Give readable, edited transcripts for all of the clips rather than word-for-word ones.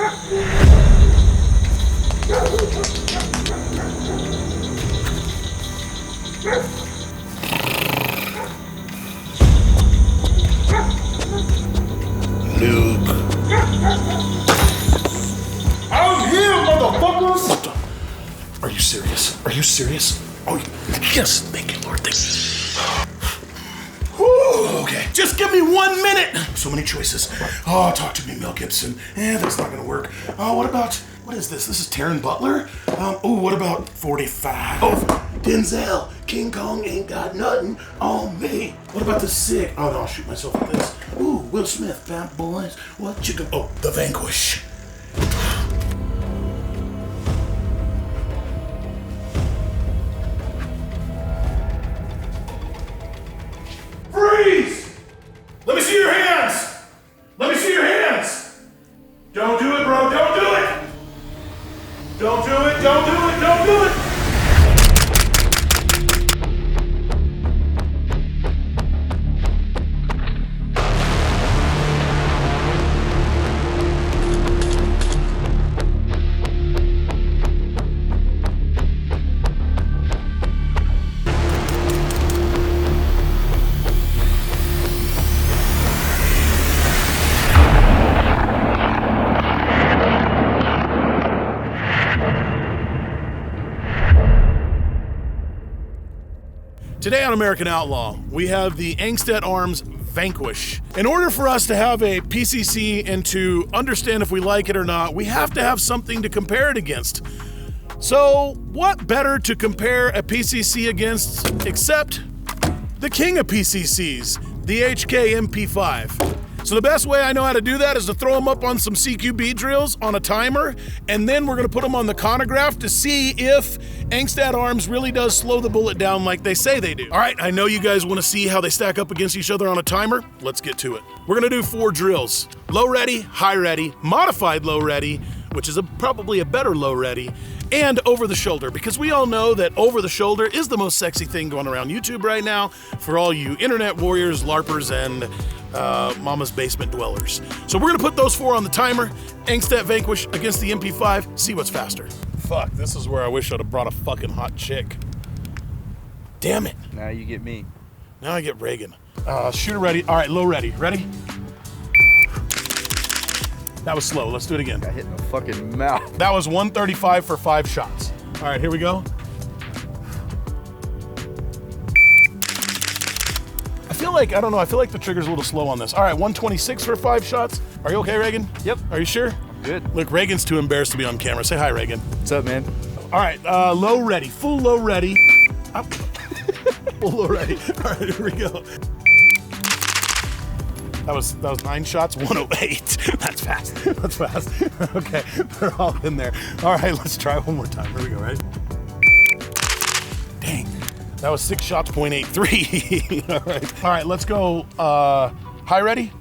Luke. I'm here, motherfuckers! What the? Are you serious? Are you serious? Oh, yes, thank you, Lord. Thank you. Whew, okay, just give me 1 minute. So many choices. Oh, talk to me, Mel Gibson. That's not gonna work. Oh, what is this? This is Taron Butler? Oh, what about 45? Oh, Denzel. King Kong ain't got nothing on me. What about the sick? Oh, no, I'll shoot myself with this. Ooh, Will Smith, Bad Boys. What you go? Oh, the Vanquish. Freeze! Let me see your hands! Let me see your hands! Don't do it, bro. Don't do it! Don't do it. Don't do it. Don't do it! Today on American Outlaw, we have the Angstadt Arms Vanquish. In order for us to have a PCC and to understand if we like it or not, we have to have something to compare it against. So what better to compare a PCC against except the king of PCCs, the HK MP5. So the best way I know how to do that is to throw them up on some CQB drills on a timer, and then we're gonna put them on the Chronograph to see if Angstadt Arms really does slow the bullet down like they say they do. All right, I know you guys wanna see how they stack up against each other on a timer. Let's get to it. We're gonna do 4 drills. Low ready, high ready, modified low ready, which is probably a better low ready, and over the shoulder, because we all know that over the shoulder is the most sexy thing going around YouTube right now for all you internet warriors, LARPers, and mama's basement dwellers. So we're gonna put those 4 on the timer. Angstadt Vanquish against the MP5, see what's faster. Fuck, this is where I wish I'd have brought a fucking hot chick. Damn it. Now you get me. Now I get Reagan. Shooter ready. All right, low ready. Ready? That was slow. Let's do it again. Got hit in the fucking mouth. That was 135 for 5 shots. All right, here we go. I don't know, I feel like the trigger's a little slow on this. All right, 126 for 5 shots. Are you okay, Reagan? Yep. Are you sure? I'm good. Look, Reagan's too embarrassed to be on camera. Say hi, Reagan. What's up, man? All right, low ready, full low ready. Full low ready. All right, here we go. That was 9 shots, 108. That's fast. That's fast. Okay, they're all in there. All right, let's try one more time. Here we go, right? Dang, that was 6 shots, 0.83. All right, let's go. High ready?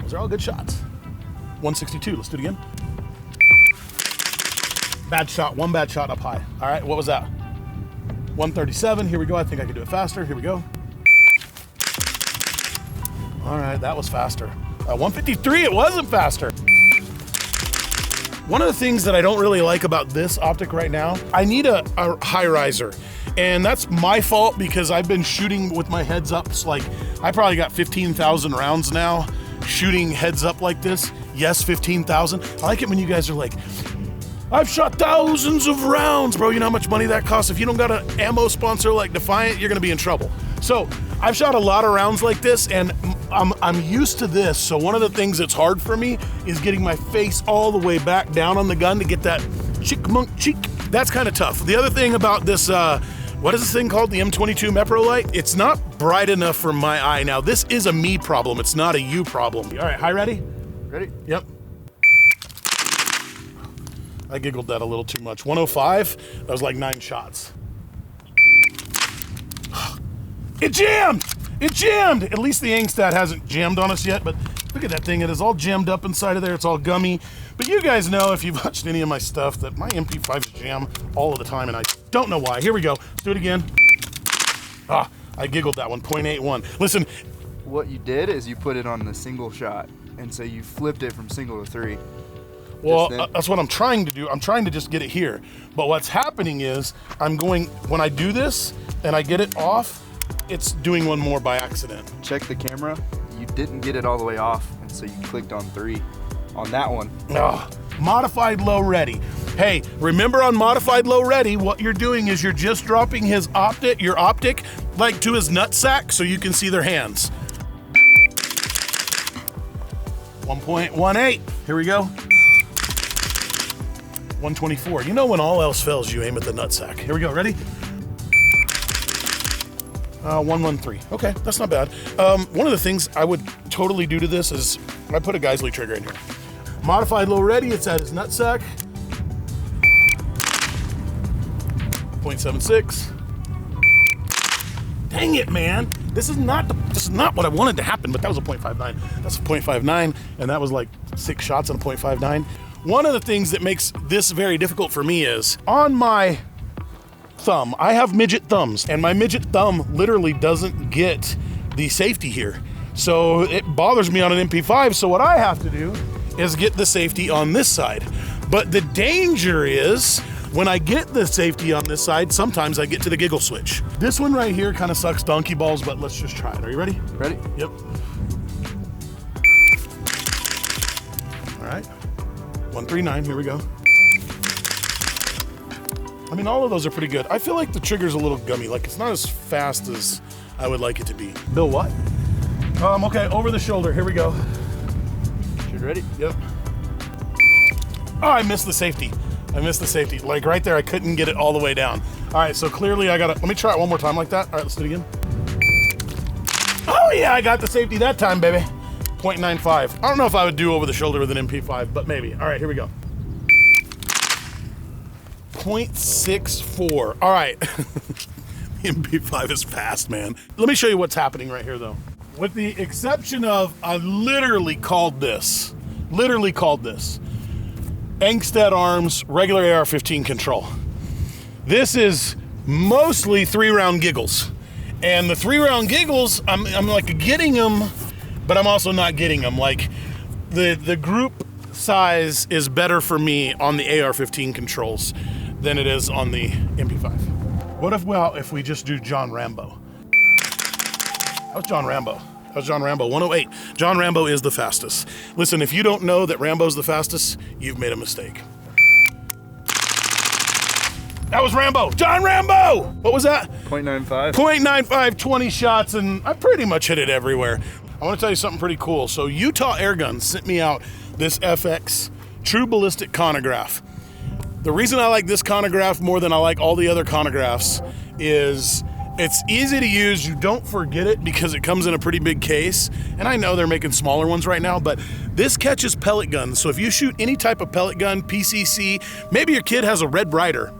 Those are all good shots. 162, let's do it again. Bad shot, 1 bad shot up high. All right, what was that? 137, here we go. I think I can do it faster. Here we go. All right, that was faster. 153, it wasn't faster. One of the things that I don't really like about this optic right now, I need a high riser. And that's my fault because I've been shooting with my heads up. It's like, I probably got 15,000 rounds now shooting heads up like this. Yes, 15,000. I like it when you guys are like, I've shot thousands of rounds, bro. You know how much money that costs? If you don't got an ammo sponsor like Defiant, you're gonna be in trouble. So I've shot a lot of rounds like this, and I'm used to this. So one of the things that's hard for me is getting my face all the way back down on the gun to get that chick-monk cheek. That's kind of tough. The other thing about this, what is this thing called? The M22 Mepro light? It's not bright enough for my eye. Now, this is a me problem. It's not a you problem. All right, high ready? Ready? Yep. I giggled that a little too much. 105, that was like 9 shots. It jammed! It jammed! At least the Angstadt hasn't jammed on us yet, but look at that thing. It is all jammed up inside of there. It's all gummy. But you guys know, if you've watched any of my stuff, that my MP5s jam all of the time, and I don't know why. Here we go. Let's do it again. I giggled that one, 0.81. Listen, What you did is you put it on the single shot, and so you flipped it from single to 3. Well, that's what I'm trying to do. I'm trying to just get it here. But what's happening is when I do this and I get it off, it's doing one more by accident. Check the camera. You didn't get it all the way off, and so you clicked on 3 on that one. Oh, modified low ready. Hey, remember on modified low ready, what you're doing is you're just dropping your optic like to his nutsack so you can see their hands. 1.18, here we go. 124. You know when all else fails, you aim at the nutsack. Here we go, ready? 113. Okay, that's not bad. One of the things I would totally do to this is I put a Geisley trigger in here. Modified low ready, it's at his nutsack. 0.76. Dang it, man. This is not what I wanted to happen, but that was a 0.59. That's a 0.59, and that was like 6 shots on a 0.59. One of the things that makes this very difficult for me is on my thumb, I have midget thumbs, and my midget thumb literally doesn't get the safety here. So it bothers me on an MP5, so what I have to do is get the safety on this side. But the danger is, when I get the safety on this side, sometimes I get to the giggle switch. This one right here kind of sucks donkey balls, but let's just try it. Are you ready? Ready? Yep. All right. 139, here we go. I mean, all of those are pretty good. I feel like the trigger's a little gummy, like it's not as fast as I would like it to be. Bill, what? Okay, over the shoulder, here we go. You ready? Yep. Oh, I missed the safety. Like right there, I couldn't get it all the way down. All right, so clearly let me try it one more time like that. All right, let's do it again. Oh yeah, I got the safety that time, baby. 0.95. I don't know if I would do over the shoulder with an MP5, but maybe. All right, here we go. 0.64. All right. The MP5 is fast, man. Let me show you what's happening right here, though. With the exception of, I literally called this. Angstadt Arms, regular AR-15 control. This is mostly 3-round giggles. And the 3-round giggles, I'm like getting them, but I'm also not getting them. Like the group size is better for me on the AR-15 controls than it is on the MP5. What if we just do John Rambo? How's John Rambo? 108. John Rambo is the fastest. Listen, if you don't know that Rambo's the fastest, you've made a mistake. That was Rambo. John Rambo! What was that? 0.95. 0.95, 20 shots, and I pretty much hit it everywhere. I want to tell you something pretty cool. So Utah Airguns sent me out this FX True Ballistic Chronograph. The reason I like this chronograph more than I like all the other chronographs is it's easy to use. You don't forget it because it comes in a pretty big case. And I know they're making smaller ones right now, but this catches pellet guns. So if you shoot any type of pellet gun, PCC, maybe your kid has a Red Ryder,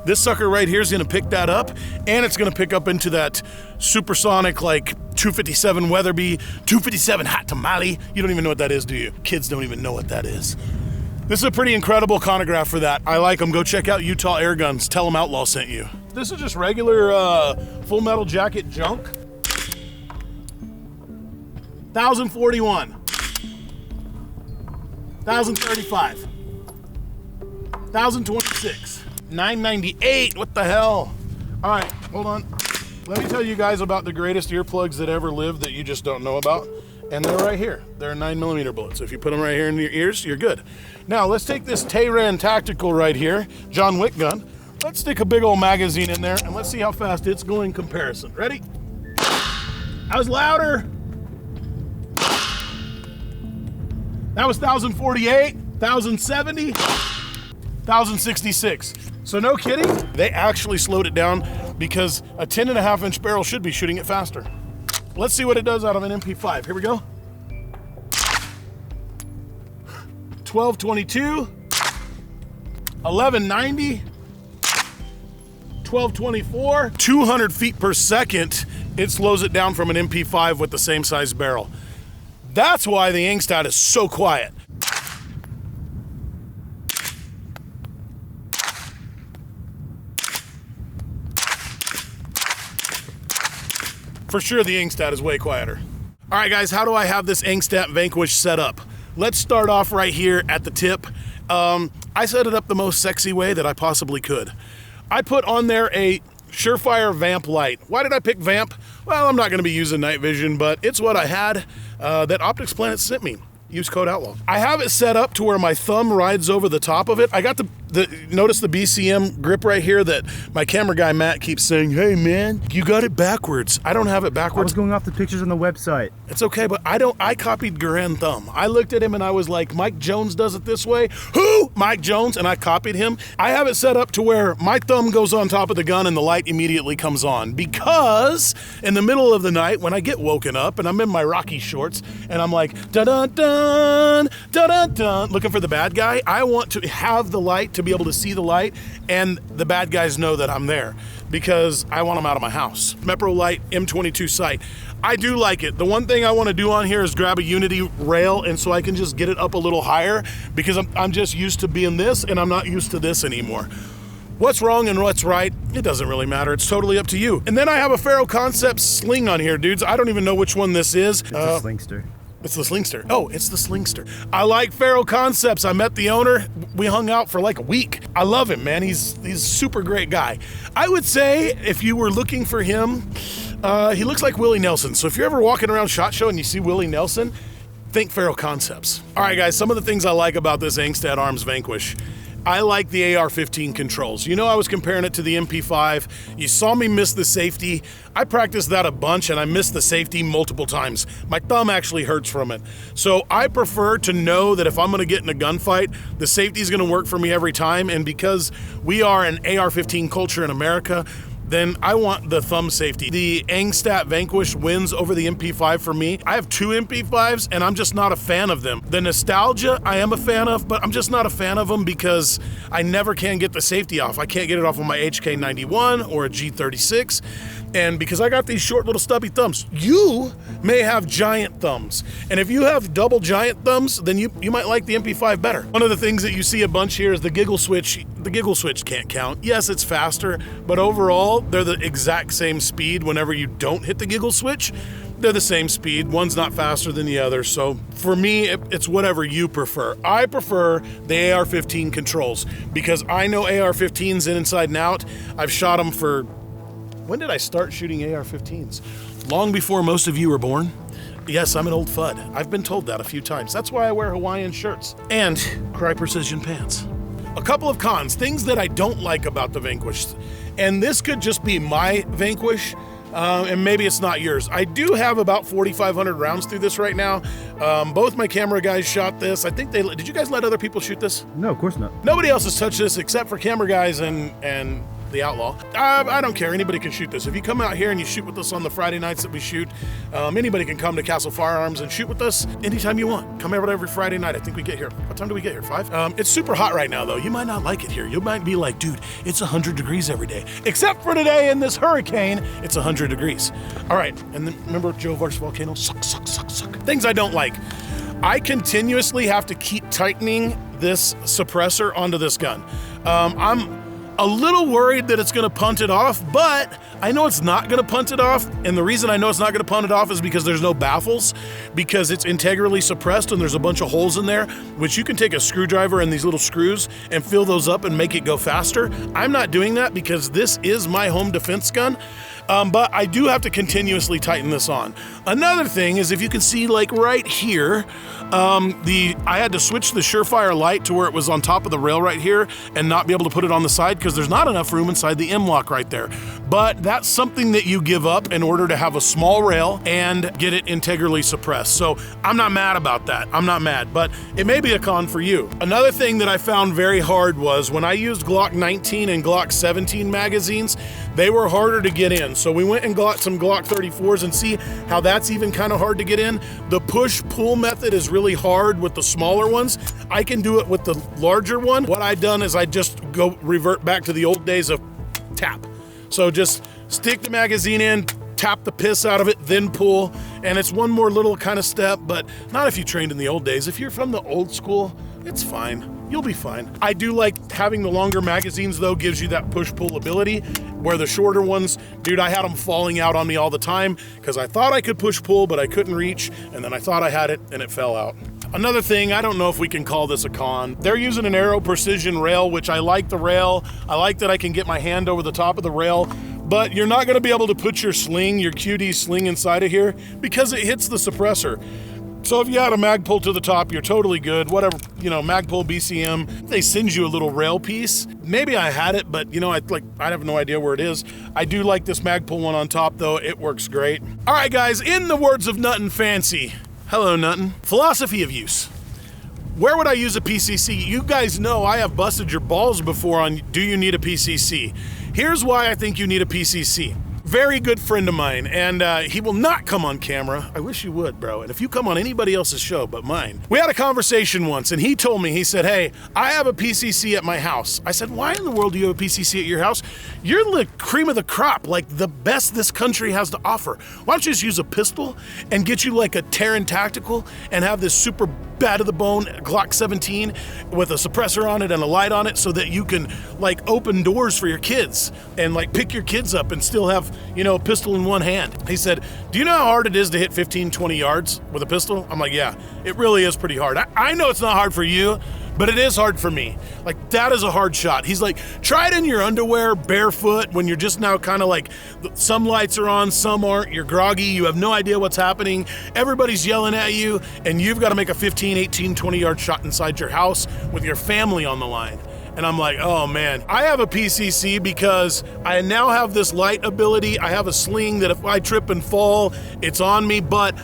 this sucker right here is gonna pick that up, and it's gonna pick up into that supersonic, like 257 Weatherby, 257 Hot Tamale. You don't even know what that is, do you? Kids don't even know what that is. This is a pretty incredible chronograph for that. I like them. Go check out Utah Airguns. Tell them Outlaw sent you. This is just regular Full Metal Jacket junk. 1,041. 1,035. 1,026. 998. What the hell? All right, hold on. Let me tell you guys about the greatest earplugs that ever lived that you just don't know about. And they're right here. They're 9mm bullets. If you put them right here in your ears, you're good. Now, let's take this Tehran Tactical right here, John Wick gun. Let's stick a big old magazine in there, and let's see how fast it's going in comparison. Ready? That was louder. That was 1,048, 1,070, 1,066. So no kidding, they actually slowed it down because a 10.5-inch barrel should be shooting it faster. Let's see what it does out of an MP5. Here we go. 1222, 1190, 1224, 200 feet per second. It slows it down from an MP5 with the same size barrel. That's why the Angstadt is so quiet. For sure, the Angstadt is way quieter. All right, guys, how do I have this Angstadt Vanquish set up? Let's start off right here at the tip. I set it up the most sexy way that I possibly could. I put on there a Surefire Vamp light. Why did I pick Vamp? Well, I'm not going to be using night vision, but it's what I had that Optics Planet sent me. Use code Outlaw. I have it set up to where my thumb rides over the top of it. I got notice the BCM grip right here that my camera guy Matt keeps saying, hey man, you got it backwards. I don't have it backwards. I was going off the pictures on the website. It's okay, but I copied Grand Thumb. I looked at him and I was like, Mike Jones does it this way. Who? Mike Jones, and I copied him. I have it set up to where my thumb goes on top of the gun and the light immediately comes on, because in the middle of the night when I get woken up and I'm in my Rocky shorts and I'm like, dun-dun-dun, dun-dun-dun, looking for the bad guy, I want to have the light to be able to see the light and the bad guys know that I'm there, because I want them out of my house. Mepro Light M22 sight. I do like it. The one thing I want to do on here is grab a Unity rail, and so I can just get it up a little higher, because I'm just used to being this and I'm not used to this anymore. What's wrong and what's right, it doesn't really matter. It's totally up to you. And then I have a Faro Concepts sling on here, dudes. I don't even know which one this is. It's a Slingster. It's the Slingster. Oh, it's the Slingster. I like Faro Concepts. I met the owner. We hung out for like a week. I love him, man. He's a super great guy. I would say if you were looking for him, he looks like Willie Nelson. So if you're ever walking around SHOT Show and you see Willie Nelson, think Faro Concepts. All right, guys, some of the things I like about this Angstadt Arms Vanquish. I like the AR-15 controls. You know, I was comparing it to the MP5. You saw me miss the safety. I practiced that a bunch and I missed the safety multiple times. My thumb actually hurts from it. So I prefer to know that if I'm gonna get in a gunfight, the safety is gonna work for me every time. And because we are an AR-15 culture in America, then I want the thumb safety. The Angstadt Vanquish wins over the MP5 for me. I have two MP5s and I'm just not a fan of them. The nostalgia I am a fan of, but I'm just not a fan of them because I never can get the safety off. I can't get it off on my HK91 or a G36. And because I got these short little stubby thumbs, you may have giant thumbs. And if you have double giant thumbs, then you might like the MP5 better. One of the things that you see a bunch here is the giggle switch. The giggle switch can't count. Yes, it's faster, but overall, they're the exact same speed whenever you don't hit the giggle switch. They're the same speed. One's not faster than the other. So for me, it's whatever you prefer. I prefer the AR-15 controls because I know AR-15s inside and out. I've shot them for... When did I start shooting AR-15s? Long before most of you were born. Yes, I'm an old FUD. I've been told that a few times. That's why I wear Hawaiian shirts and Cry Precision pants. A couple of cons, things that I don't like about the Vanquish. And this could just be my Vanquish, and maybe it's not yours. I do have about 4,500 rounds through this right now. Both my camera guys shot this. I think did you guys let other people shoot this? No, of course not. Nobody else has touched this except for camera guys and the Outlaw. I don't care, anybody can shoot this. If you come out here and you shoot with us on the Friday nights that we shoot, anybody can come to Castle Firearms and shoot with us anytime you want. Come over every Friday night. I think we get here. What time do we get here? 5? It's super hot right now though. You might not like it here. You might be like, dude, it's 100 degrees every day. Except for today in this hurricane, it's 100 degrees. All right, and then remember Joe Var's volcano? Suck, suck, suck, suck. Things I don't like. I continuously have to keep tightening this suppressor onto this gun. I'm a little worried that it's gonna punt it off, but I know it's not gonna punt it off, and the reason I know it's not gonna punt it off is because there's no baffles, because it's integrally suppressed and there's a bunch of holes in there, which you can take a screwdriver and these little screws and fill those up and make it go faster. I'm not doing that because this is my home defense gun, but I do have to continuously tighten this on. Another thing is, if you can see like right here, I had to switch the Surefire light to where it was on top of the rail right here and not be able to put it on the side because there's not enough room inside the M-lock right there. But that's something that you give up in order to have a small rail and get it integrally suppressed. So I'm not mad about that. I'm not mad, but it may be a con for you. Another thing that I found very hard was when I used Glock 19 and Glock 17 magazines, they were harder to get in. So we went and got some Glock 34s and see how that's even kind of hard to get in. The push-pull method is really hard with the smaller ones. I can do it with the larger one. What I've done is I just revert back to the old days of tap. So just stick the magazine in, tap the piss out of it, then pull. And it's one more little kind of step, but not if you trained in the old days. If you're from the old school, it's fine. you'll be fine. I do like having the longer magazines though, gives you that push-pull ability, where the shorter ones, dude, I had them falling out on me all the time because I thought I could push-pull, but I couldn't reach, and then I thought I had it and it fell out. Another thing, I don't know if we can call this a con. They're using an Aero Precision rail, which I like the rail. I like that I can get my hand over the top of the rail, but you're not gonna be able to put your sling, your QD sling inside of here because it hits the suppressor. So if you had a Magpul to the top, you're totally good. Whatever, you know, Magpul, BCM, they send you a little rail piece. Maybe I had it, but you know, I have no idea where it is. I do like this Magpul one on top though. It works great. All right, guys, in the words of Nuttin Fancy, hello Nuttin, philosophy of use. Where would I use a PCC? You guys know I have busted your balls before on do you need a PCC? Here's why I think you need a PCC. Very good friend of mine, and he will not come on camera. I wish you would, bro. And if you come on anybody else's show but mine. We had a conversation once, and he told me, he said, hey, I have a PCC at my house. I said, why in the world do you have a PCC at your house? You're the cream of the crop, like the best this country has to offer. Why don't you just use a pistol and get you like a Terran Tactical and have this super bad to the bone Glock 17 with a suppressor on it and a light on it so that you can like open doors for your kids and like pick your kids up and still have, you know, a pistol in one hand. He said, do you know how hard it is to hit 15, 20 yards with a pistol? I'm like, yeah, it really is pretty hard. I know it's not hard for you, but it is hard for me. Like, that is a hard shot. He's like, try it in your underwear, barefoot, when you're just now kind of like, some lights are on, some aren't, you're groggy, you have no idea what's happening, everybody's yelling at you, and you've got to make a 15, 18, 20-yard shot inside your house with your family on the line. And I'm like, oh man, I have a PCC because I now have this light ability. I have a sling that if I trip and fall, it's on me, but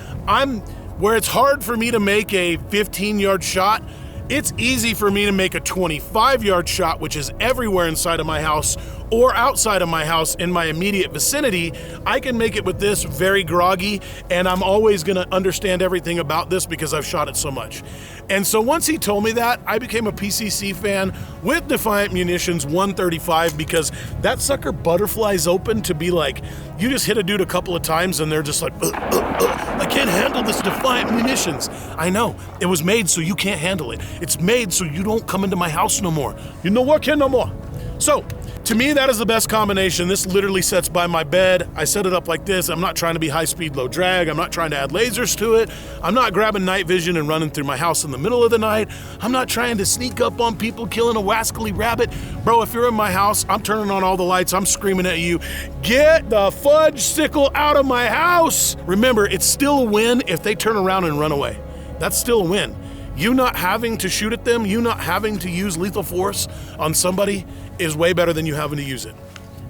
where it's hard for me to make a 15-yard shot, it's easy for me to make a 25-yard shot, which is everywhere inside of my house or outside of my house in my immediate vicinity. I can make it with this very groggy, and I'm always gonna understand everything about this because I've shot it so much. And so once he told me that, I became a PCC fan with Defiant Munitions 135 because that sucker butterflies open to be like, you just hit a dude a couple of times and they're just like, I can't handle this Defiant Munitions. I know, it was made so you can't handle it. It's made so you don't come into my house no more. You know what, kid, no more. So, to me, that is the best combination. This literally sits by my bed. I set it up like this. I'm not trying to be high speed, low drag. I'm not trying to add lasers to it. I'm not grabbing night vision and running through my house in the middle of the night. I'm not trying to sneak up on people killing a wascally rabbit. Bro, if you're in my house, I'm turning on all the lights. I'm screaming at you, get the fudge sickle out of my house. Remember, it's still a win if they turn around and run away. That's still a win. You not having to shoot at them, you not having to use lethal force on somebody is way better than you having to use it.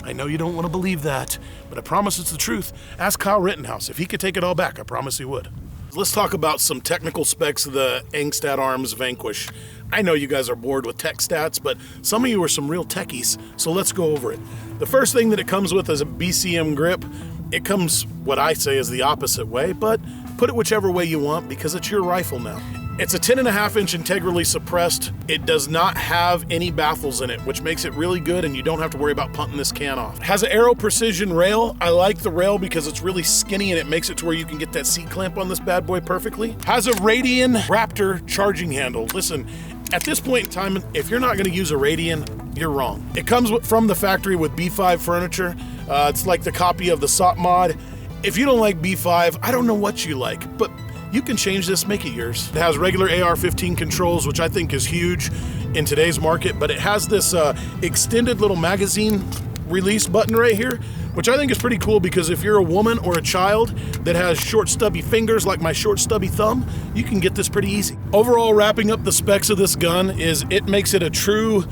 I know you don't want to believe that, but I promise it's the truth. Ask Kyle Rittenhouse. If he could take it all back, I promise he would. Let's talk about some technical specs of the Angstadt Arms Vanquish. I know you guys are bored with tech stats, but some of you are some real techies, so let's go over it. The first thing that it comes with is a BCM grip. It comes, what I say is the opposite way, but put it whichever way you want because it's your rifle now. It's a 10.5-inch integrally suppressed. It does not have any baffles in it, which makes it really good and you don't have to worry about punting this can off. It has an Aero Precision rail. I like the rail because it's really skinny and it makes it to where you can get that seat clamp on this bad boy perfectly. Has a Radian Raptor charging handle. Listen, at this point in time, if you're not gonna use a Radian, you're wrong. It comes from the factory with B5 furniture. It's like the copy of the SOP mod. If you don't like B5, I don't know what you like, but you can change this, make it yours. It has regular AR-15 controls, which I think is huge in today's market, but it has this extended little magazine release button right here, which I think is pretty cool because if you're a woman or a child that has short stubby fingers like my short stubby thumb, you can get this pretty easy. Overall, wrapping up the specs of this gun is it makes it a true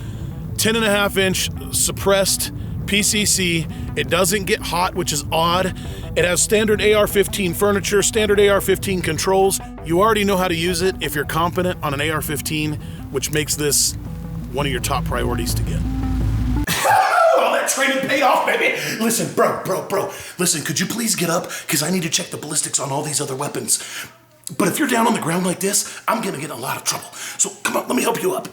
10.5-inch suppressed PCC. It doesn't get hot, which is odd. It has standard AR-15 furniture, standard AR-15 controls. You already know how to use it if you're competent on an AR-15, which makes this one of your top priorities to get. All that training paid off, baby. Listen, bro. Listen, could you please get up? Because I need to check the ballistics on all these other weapons. But if you're down on the ground like this, I'm gonna get in a lot of trouble. So come on, let me help you up.